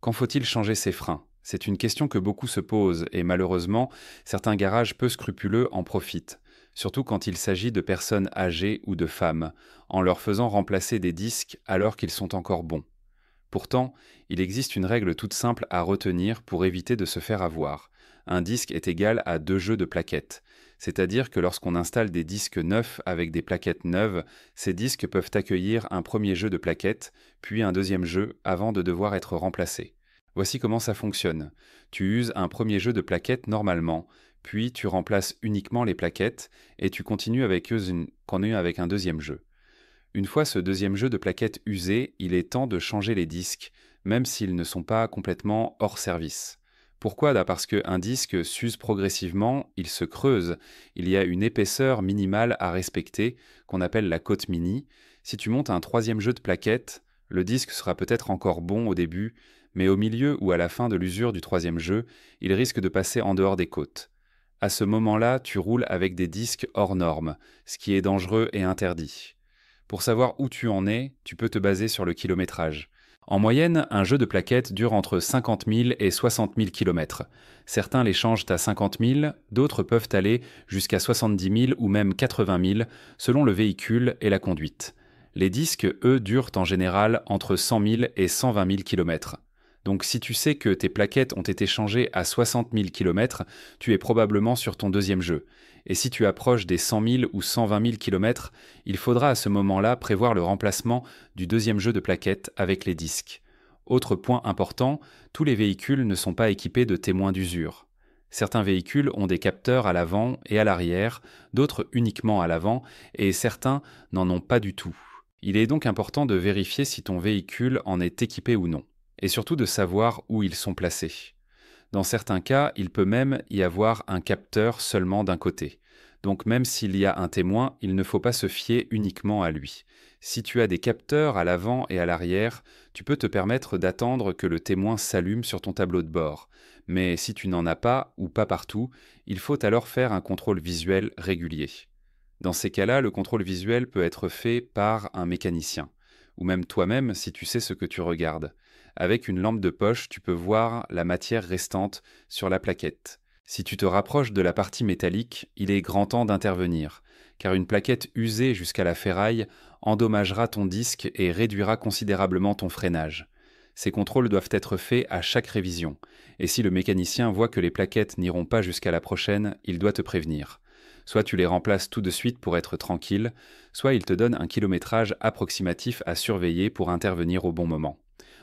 Quand faut-il changer ses freins? C'est une question que beaucoup se posent et malheureusement, certains garages peu scrupuleux en profitent, surtout quand il s'agit de personnes âgées ou de femmes, en leur faisant remplacer des disques alors qu'ils sont encore bons. Pourtant, il existe une règle toute simple à retenir pour éviter de se faire avoir. Un disque est égal à 2 jeux de plaquettes. C'est-à-dire que lorsqu'on installe des disques neufs avec des plaquettes neuves, ces disques peuvent accueillir un premier jeu de plaquettes, puis un deuxième jeu avant de devoir être remplacés. Voici comment ça fonctionne. Tu uses un premier jeu de plaquettes normalement, puis tu remplaces uniquement les plaquettes et tu continues avec un deuxième jeu. Une fois ce deuxième jeu de plaquettes usé, il est temps de changer les disques, même s'ils ne sont pas complètement hors service. Pourquoi? Parce qu'un disque s'use progressivement, il se creuse, il y a une épaisseur minimale à respecter, qu'on appelle la cote mini. Si tu montes un troisième jeu de plaquettes, le disque sera peut-être encore bon au début, mais au milieu ou à la fin de l'usure du troisième jeu, il risque de passer en dehors des côtes. À ce moment-là, tu roules avec des disques hors normes, ce qui est dangereux et interdit. Pour savoir où tu en es, tu peux te baser sur le kilométrage. En moyenne, un jeu de plaquettes dure entre 50 000 et 60 000 km. Certains les changent à 50 000, d'autres peuvent aller jusqu'à 70 000 ou même 80 000 selon le véhicule et la conduite. Les disques, eux, durent en général entre 100 000 et 120 000 km. Donc si tu sais que tes plaquettes ont été changées à 60 000 km, tu es probablement sur ton deuxième jeu. Et si tu approches des 100 000 ou 120 000 km, il faudra à ce moment-là prévoir le remplacement du deuxième jeu de plaquettes avec les disques. Autre point important, tous les véhicules ne sont pas équipés de témoins d'usure. Certains véhicules ont des capteurs à l'avant et à l'arrière, d'autres uniquement à l'avant, et certains n'en ont pas du tout. Il est donc important de vérifier si ton véhicule en est équipé ou non, et surtout de savoir où ils sont placés. Dans certains cas, il peut même y avoir un capteur seulement d'un côté. Donc même s'il y a un témoin, il ne faut pas se fier uniquement à lui. Si tu as des capteurs à l'avant et à l'arrière, tu peux te permettre d'attendre que le témoin s'allume sur ton tableau de bord. Mais si tu n'en as pas, ou pas partout, il faut alors faire un contrôle visuel régulier. Dans ces cas-là, le contrôle visuel peut être fait par un mécanicien, ou même toi-même si tu sais ce que tu regardes. Avec une lampe de poche, tu peux voir la matière restante sur la plaquette. Si tu te rapproches de la partie métallique, il est grand temps d'intervenir, car une plaquette usée jusqu'à la ferraille endommagera ton disque et réduira considérablement ton freinage. Ces contrôles doivent être faits à chaque révision, et si le mécanicien voit que les plaquettes n'iront pas jusqu'à la prochaine, il doit te prévenir. Soit tu les remplaces tout de suite pour être tranquille, soit il te donne un kilométrage approximatif à surveiller pour intervenir au bon moment.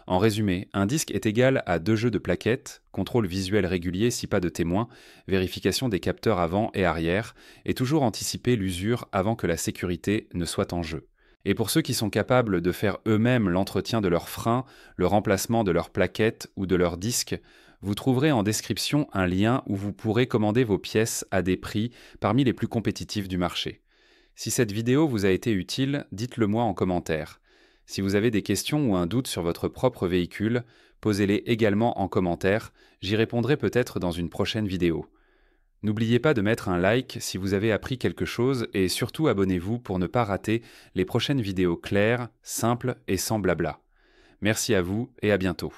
En résumé, un disque est égal à 2 jeux de plaquettes, contrôle visuel régulier si pas de témoin, vérification des capteurs avant et arrière, et toujours anticiper l'usure avant que la sécurité ne soit en jeu. Et pour ceux qui sont capables de faire eux-mêmes l'entretien de leurs freins, le remplacement de leurs plaquettes ou de leurs disques, vous trouverez en description un lien où vous pourrez commander vos pièces à des prix parmi les plus compétitifs du marché. Si cette vidéo vous a été utile, dites-le moi en commentaire. Si vous avez des questions ou un doute sur votre propre véhicule, posez-les également en commentaire, j'y répondrai peut-être dans une prochaine vidéo. N'oubliez pas de mettre un like si vous avez appris quelque chose et surtout abonnez-vous pour ne pas rater les prochaines vidéos claires, simples et sans blabla. Merci à vous et à bientôt.